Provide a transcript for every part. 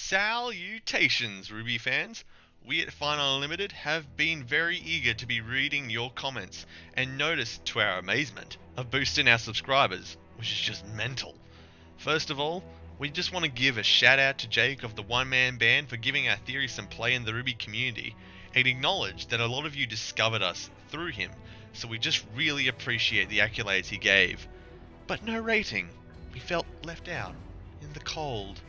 Salutations, RWBY fans! We at Finite Unlimited have been very eager to be reading your comments, and noticed, to our amazement, a boost in our subscribers, which is just mental. First of all, we just want to give a shout out to Jake of the One Man Band for giving our theory some play in the RWBY community, and acknowledge that a lot of you discovered us through him, so we just really appreciate the accolades he gave. But no rating. We felt left out, in the cold.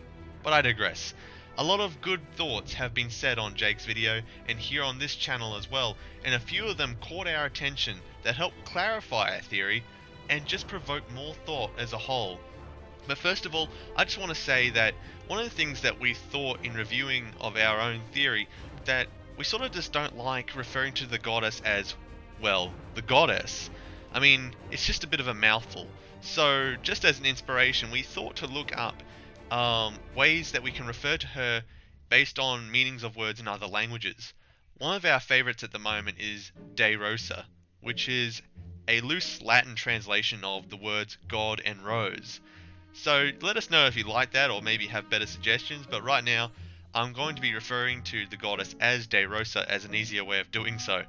But I digress. A lot of good thoughts have been said on Jake's video and here on this channel as well, and a few of them caught our attention that helped clarify our theory and just provoke more thought as a whole. But first of all, I just want to say that one of the things that we thought in reviewing of our own theory, that we sort of just don't like referring to the goddess as, well, the goddess. I mean, it's just a bit of a mouthful. So just as an inspiration, we thought to look up ways that we can refer to her based on meanings of words in other languages. One of our favorites at the moment is De Rosa, which is a loose Latin translation of the words God and Rose. So let us know if you like that or maybe have better suggestions, but right now I'm going to be referring to the goddess as De Rosa as an easier way of doing so.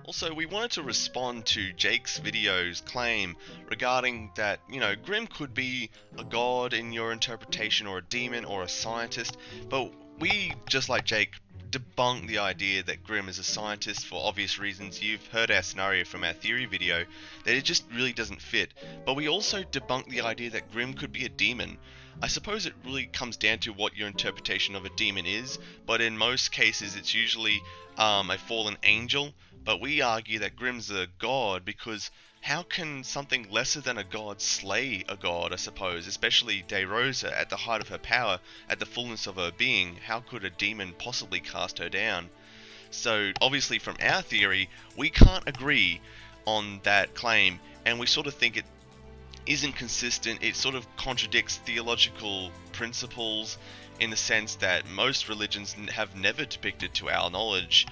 Also, we wanted to respond to Jake's video's claim regarding that, Grimm could be a god in your interpretation, or a demon, or a scientist, but we, just like Jake, debunk the idea that Grimm is a scientist for obvious reasons. You've heard our scenario from our theory video, that it just really doesn't fit. But we also debunk the idea that Grimm could be a demon. I suppose it really comes down to what your interpretation of a demon is, but in most cases it's usually a fallen angel. But we argue that Grimm's a god because how can something lesser than a god slay a god, I suppose, especially De Rosa at the height of her power, at the fullness of her being? How could a demon possibly cast her down? So obviously from our theory, we can't agree on that claim, and we sort of think it isn't consistent. It sort of contradicts theological principles in the sense that most religions have never depicted, to our knowledge,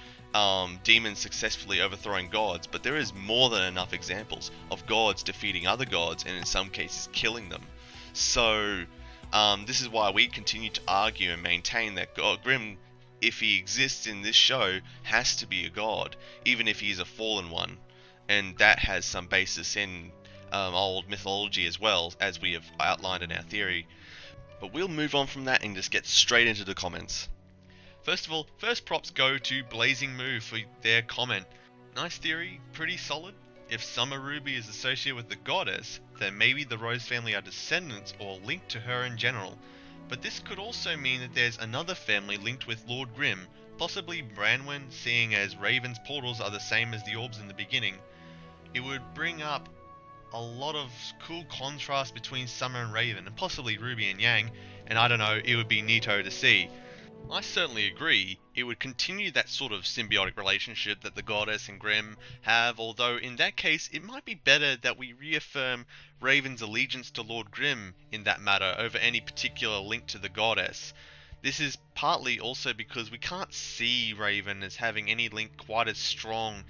demons successfully overthrowing gods, but there is more than enough examples of gods defeating other gods and in some cases killing them. So this is why we continue to argue and maintain that Grimm, if he exists in this show, has to be a god, even if he is a fallen one, and that has some basis in old mythology as well, as we have outlined in our theory. But we'll move on from that and just get straight into the comments. First of all, first props go to Blazing Moo for their comment. Nice theory, pretty solid. If Summer Ruby is associated with the goddess, then maybe the Rose family are descendants or linked to her in general. But this could also mean that there's another family linked with Lord Grimm, possibly Branwen, seeing as Raven's portals are the same as the orbs in the beginning. It would bring up a lot of cool contrast between Summer and Raven, and possibly Ruby and Yang, and I don't know, it would be neato to see. I certainly agree, it would continue that sort of symbiotic relationship that the goddess and Grimm have, although in that case it might be better that we reaffirm Raven's allegiance to Lord Grimm in that matter over any particular link to the goddess. This is partly also because we can't see Raven as having any link quite as strong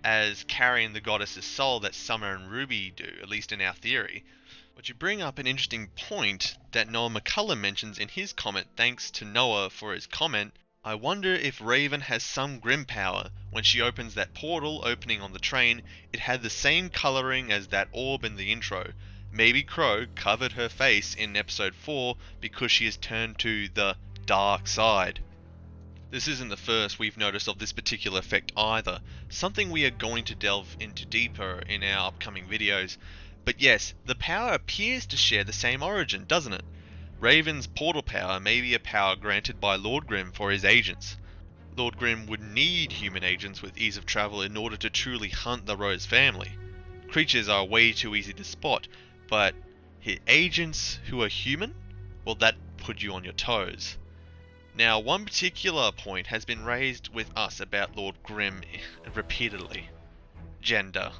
as carrying the goddess's soul that Summer and Ruby do, at least in our theory. But you bring up an interesting point that Noah McCullum mentions in his comment. Thanks to Noah for his comment. I wonder if Raven has some Grimm power. When she opens that portal opening on the train, it had the same colouring as that orb in the intro. Maybe Crow covered her face in episode 4 because she has turned to the dark side. This isn't the first we've noticed of this particular effect either, something we are going to delve into deeper in our upcoming videos. But yes, the power appears to share the same origin, doesn't it? Raven's portal power may be a power granted by Lord Grimm for his agents. Lord Grimm would need human agents with ease of travel in order to truly hunt the Rose family. Creatures are way too easy to spot, but his agents who are human? Well, that put you on your toes. Now, one particular point has been raised with us about Lord Grimm repeatedly. Gender.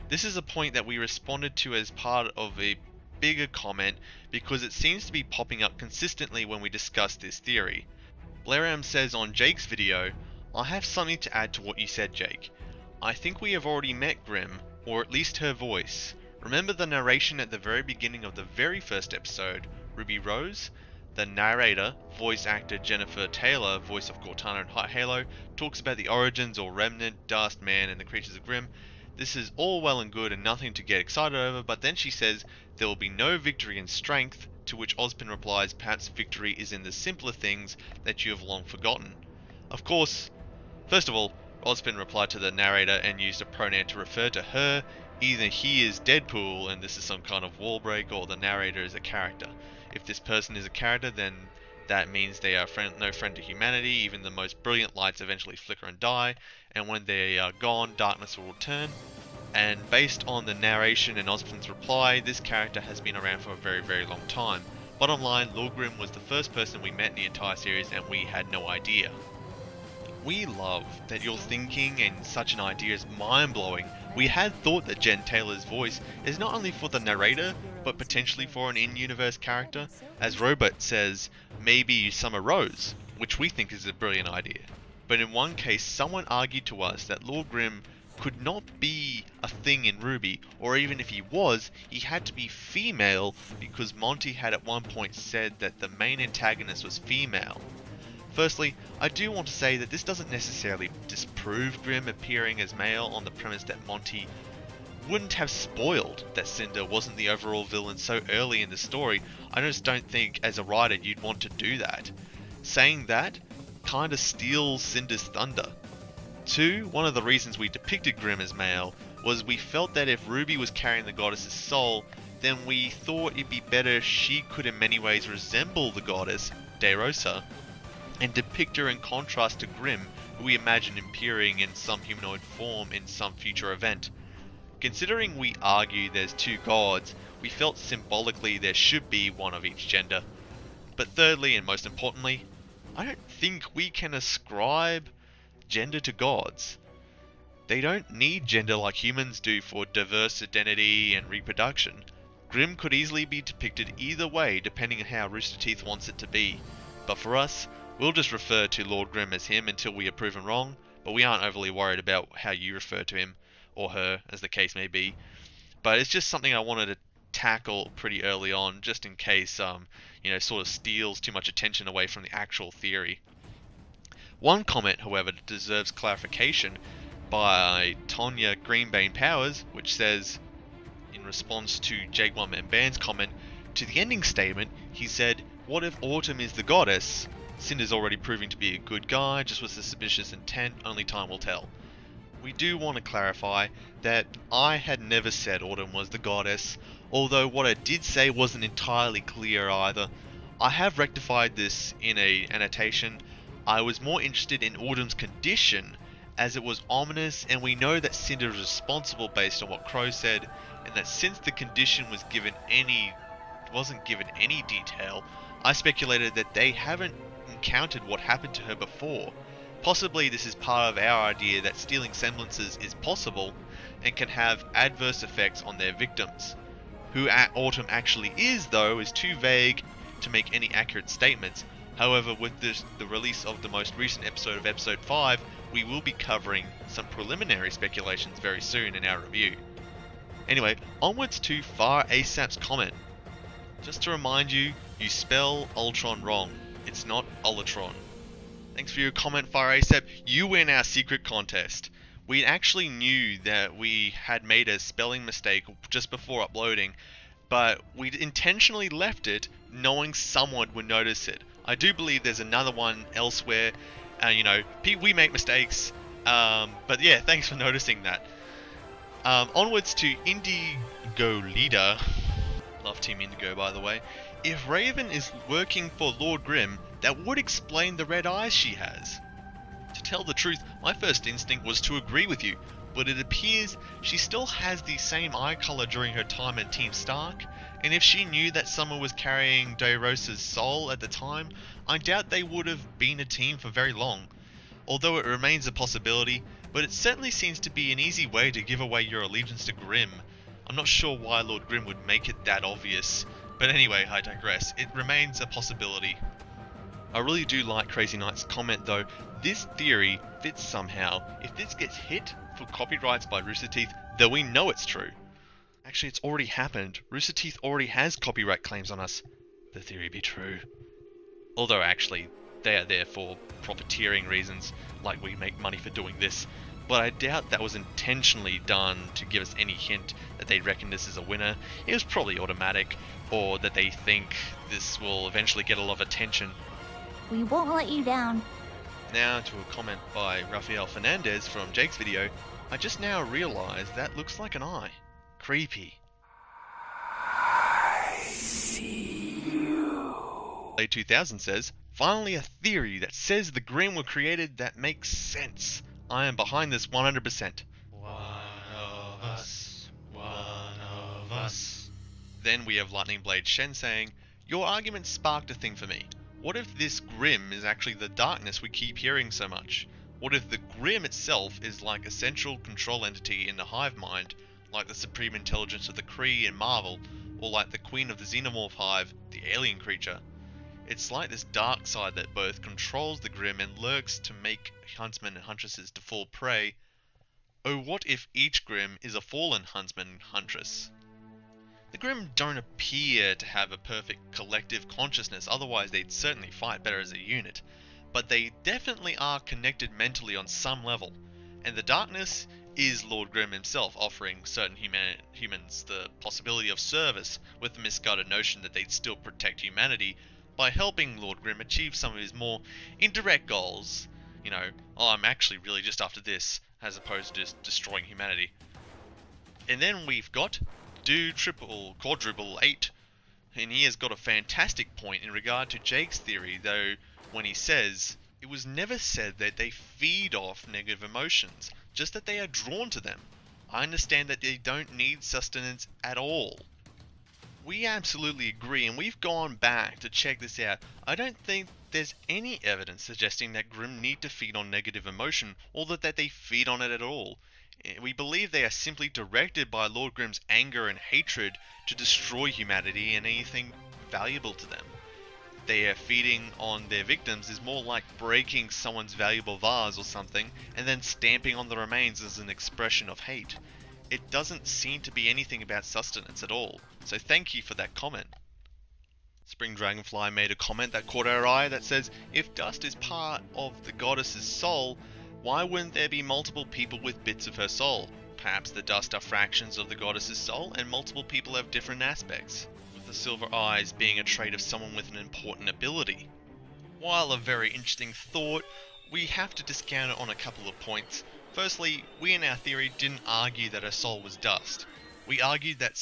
This is a point that we responded to as part of a bigger comment because it seems to be popping up consistently when we discuss this theory. Blairam says on Jake's video, I have something to add to what you said, Jake. I think we have already met Grimm, or at least her voice. Remember the narration at the very beginning of the very first episode, Ruby Rose? The narrator, voice actor Jennifer Taylor, voice of Cortana in Hot Halo, talks about the origins or remnant, Dust Man, and the creatures of Grimm. This is all well and good and nothing to get excited over, but then she says there will be no victory in strength, to which Ozpin replies perhaps victory is in the simpler things that you have long forgotten. Of course, first of all, Ozpin replied to the narrator and used a pronoun to refer to her. Either he is Deadpool and this is some kind of wall break, or the narrator is a character. If this person is a character, then that means they are no friend to humanity. Even the most brilliant lights eventually flicker and die, and when they are gone, darkness will return. And based on the narration and Ozpin's reply, this character has been around for a very, very long time. Bottom line, Lord Grimm was the first person we met in the entire series, and we had no idea. We love that your thinking and such an idea is mind-blowing. We had thought that Jen Taylor's voice is not only for the narrator, but potentially for an in-universe character. As Robot says, maybe Summer Rose, which we think is a brilliant idea. But in one case, someone argued to us that Lord Grimm could not be a thing in RWBY, or even if he was, he had to be female because Monty had at one point said that the main antagonist was female. Firstly, I do want to say that this doesn't necessarily disprove Grimm appearing as male on the premise that Monty wouldn't have spoiled that Cinder wasn't the overall villain so early in the story. I just don't think as a writer you'd want to do that. Saying that kinda steals Cinder's thunder. 2, one of the reasons we depicted Grimm as male was we felt that if RWBY was carrying the goddess's soul, then we thought it'd be better if she could in many ways resemble the goddess, De Rosa, and depict her in contrast to Grimm, who we imagine appearing in some humanoid form in some future event. Considering we argue there's 2 gods, we felt symbolically there should be one of each gender. But thirdly, and most importantly, I don't think we can ascribe gender to gods. They don't need gender like humans do for diverse identity and reproduction. Grimm could easily be depicted either way depending on how Rooster Teeth wants it to be. But for us, we'll just refer to Lord Grimm as him until we are proven wrong, but we aren't overly worried about how you refer to him, or her, as the case may be. But it's just something I wanted to tackle pretty early on, just in case, sort of steals too much attention away from the actual theory. One comment, however, deserves clarification by Tonya Greenbane Powers, which says, in response to Jake One Man Band's comment, to the ending statement, he said, "What if Autumn is the goddess? Cinder's already proving to be a good guy, just with a suspicious intent, only time will tell." We do want to clarify that I had never said Autumn was the goddess, although what I did say wasn't entirely clear either. I have rectified this in a annotation. I was more interested in Autumn's condition, as it was ominous, and we know that Cinder is responsible based on what Crow said, and that since the condition wasn't given any detail, I speculated that they haven't encountered what happened to her before. Possibly this is part of our idea that stealing semblances is possible and can have adverse effects on their victims. Who Autumn actually is, though, is too vague to make any accurate statements. However, with the release of the most recent episode of Episode 5, we will be covering some preliminary speculations very soon in our review. Anyway, onwards to Far ASAP's comment. Just to remind you, you spell Ultron wrong. It's not Ultron. Thanks for your comment, Far ASAP. You win our secret contest. We actually knew that we had made a spelling mistake just before uploading, but we intentionally left it knowing someone would notice it. I do believe there's another one elsewhere. We make mistakes, but yeah, thanks for noticing that. Onwards to Indigo Leader. Love Team Indigo, by the way. If Raven is working for Lord Grimm, that would explain the red eyes she has. To tell the truth, my first instinct was to agree with you, but it appears she still has the same eye color during her time in Team Stark, and if she knew that Summer was carrying De Rosa's soul at the time, I doubt they would have been a team for very long. Although it remains a possibility, but it certainly seems to be an easy way to give away your allegiance to Grimm. I'm not sure why Lord Grimm would make it that obvious, but anyway, I digress. It remains a possibility. I really do like Crazy Knight's comment though. This theory fits somehow. If this gets hit for copyrights by Rooster Teeth, then we know it's true. Actually, it's already happened. Rooster Teeth already has copyright claims on us. The theory be true. Although actually, they are there for profiteering reasons, like we make money for doing this. But I doubt that was intentionally done to give us any hint that they reckon this is a winner. It was probably automatic, or that they think this will eventually get a lot of attention. We won't let you down. Now to a comment by Rafael Fernandez from Jake's video. I just now realized that looks like an eye. Creepy. Late 2000 says, finally a theory that says the Grimm were created that makes sense. I am behind this 100%. One of us. Then we have Lightning Blade Shen saying, your argument sparked a thing for me. What if this Grimm is actually the darkness we keep hearing so much? What if the Grimm itself is like a central control entity in the hive mind, like the supreme intelligence of the Kree in Marvel, or like the queen of the Xenomorph hive, the alien creature? It's like this dark side that both controls the Grimm and lurks to make huntsmen and huntresses to fall prey. Oh, what if each Grimm is a fallen huntsman and huntress? The Grimm don't appear to have a perfect collective consciousness, otherwise they'd certainly fight better as a unit. But they definitely are connected mentally on some level, and the darkness is Lord Grimm himself offering certain humans the possibility of service with the misguided notion that they'd still protect humanity by helping Lord Grimm achieve some of his more indirect goals. You know, oh, I'm actually really just after this, as opposed to just destroying humanity. And then we've got Do Triple Quadruple 8, and he has got a fantastic point in regard to Jake's theory, though, when he says, it was never said that they feed off negative emotions, just that they are drawn to them. I understand that they don't need sustenance at all. We absolutely agree, and we've gone back to check this out. I don't think there's any evidence suggesting that Grimm need to feed on negative emotion, or that they feed on it at all. We believe they are simply directed by Lord Grimm's anger and hatred to destroy humanity and anything valuable to them. They are feeding on their victims is more like breaking someone's valuable vase or something, and then stamping on the remains as an expression of hate. It doesn't seem to be anything about sustenance at all, so thank you for that comment. Spring Dragonfly made a comment that caught our eye that says, if dust is part of the goddess's soul, why wouldn't there be multiple people with bits of her soul? Perhaps the dust are fractions of the goddess's soul, and multiple people have different aspects, with the silver eyes being a trait of someone with an important ability. While a very interesting thought, we have to discount it on a couple of points. Firstly, we in our theory didn't argue that her soul was dust. We argued that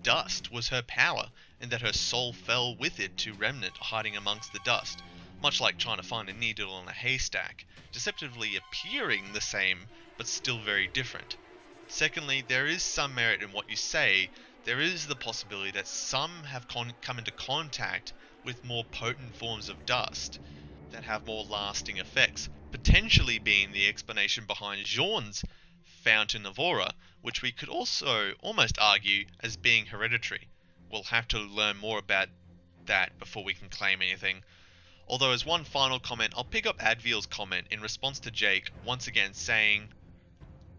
dust was her power, and that her soul fell with it to remnant hiding amongst the dust, much like trying to find a needle in a haystack, deceptively appearing the same, but still very different. Secondly, there is some merit in what you say. There is the possibility that some have come into contact with more potent forms of dust that have more lasting effects, potentially being the explanation behind Jean's Fountain of Aura, which we could also almost argue as being hereditary. We'll have to learn more about that before we can claim anything. Although as one final comment, I'll pick up Adviel's comment in response to Jake, once again saying,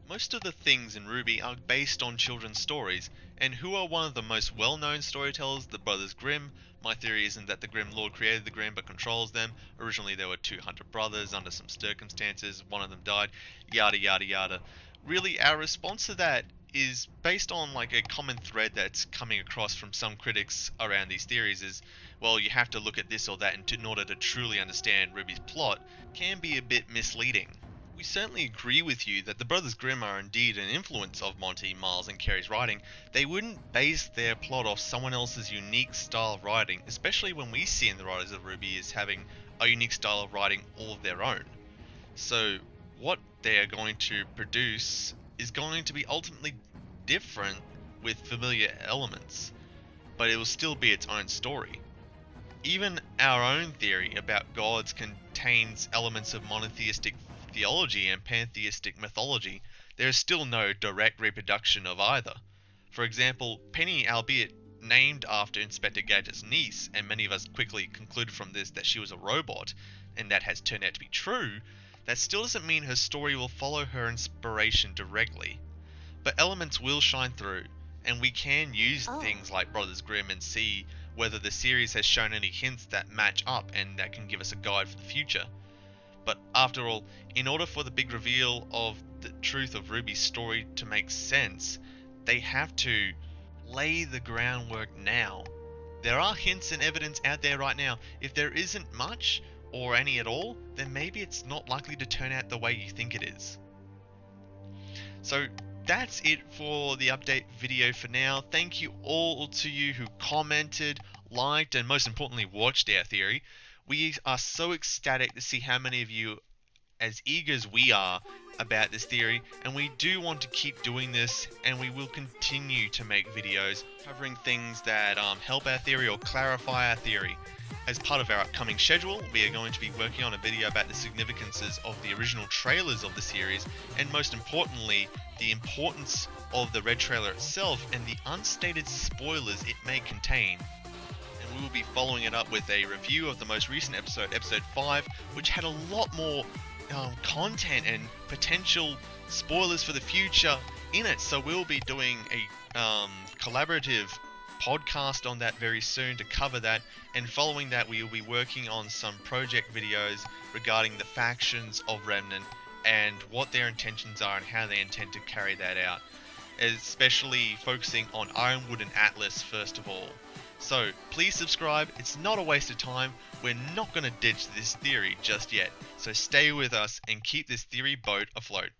most of the things in RWBY are based on children's stories, and who are one of the most well-known storytellers? The Brothers Grimm. My theory isn't that the Grimm Lord created the Grimm but controls them. Originally there were 200 brothers, under some circumstances, one of them died, yada yada yada. Really, our response to that is based on like a common thread that's coming across from some critics around these theories is, well, you have to look at this or that in order to truly understand RWBY's plot, can be a bit misleading. We certainly agree with you that the Brothers Grimm are indeed an influence of Monty, Miles and Carey's writing. They wouldn't base their plot off someone else's unique style of writing, especially when we see in the writers of RWBY as having a unique style of writing all of their own. So what they are going to produce is going to be ultimately different with familiar elements, but it will still be its own story. Even our own theory about gods contains elements of monotheistic theology and pantheistic mythology. There is still no direct reproduction of either. For example, Penny, albeit named after Inspector Gadget's niece, and many of us quickly concluded from this that she was a robot, and that has turned out to be true, that still doesn't mean her story will follow her inspiration directly. But elements will shine through, and we can use things like Brothers Grimm and see whether the series has shown any hints that match up and that can give us a guide for the future. But after all, in order for the big reveal of the truth of RWBY's story to make sense, they have to lay the groundwork now. There are hints and evidence out there right now. If there isn't much, or any at all, then maybe it's not likely to turn out the way you think it is. So that's it for the update video for now. Thank you all to you who commented, liked, and most importantly watched our theory. We are so ecstatic to see how many of you as eager as we are about this theory, and we do want to keep doing this, and we will continue to make videos covering things that help our theory or clarify our theory. As part of our upcoming schedule, we are going to be working on a video about the significances of the original trailers of the series, and most importantly, the importance of the red trailer itself and the unstated spoilers it may contain. And we will be following it up with a review of the most recent episode, episode 5, which had a lot more content and potential spoilers for the future in it. So we'll be doing a collaborative podcast on that very soon to cover that, and following that we will be working on some project videos regarding the factions of Remnant and what their intentions are and how they intend to carry that out, especially focusing on Ironwood and Atlas first of all. So please subscribe, it's not a waste of time, we're not going to ditch this theory just yet, so stay with us and keep this theory boat afloat.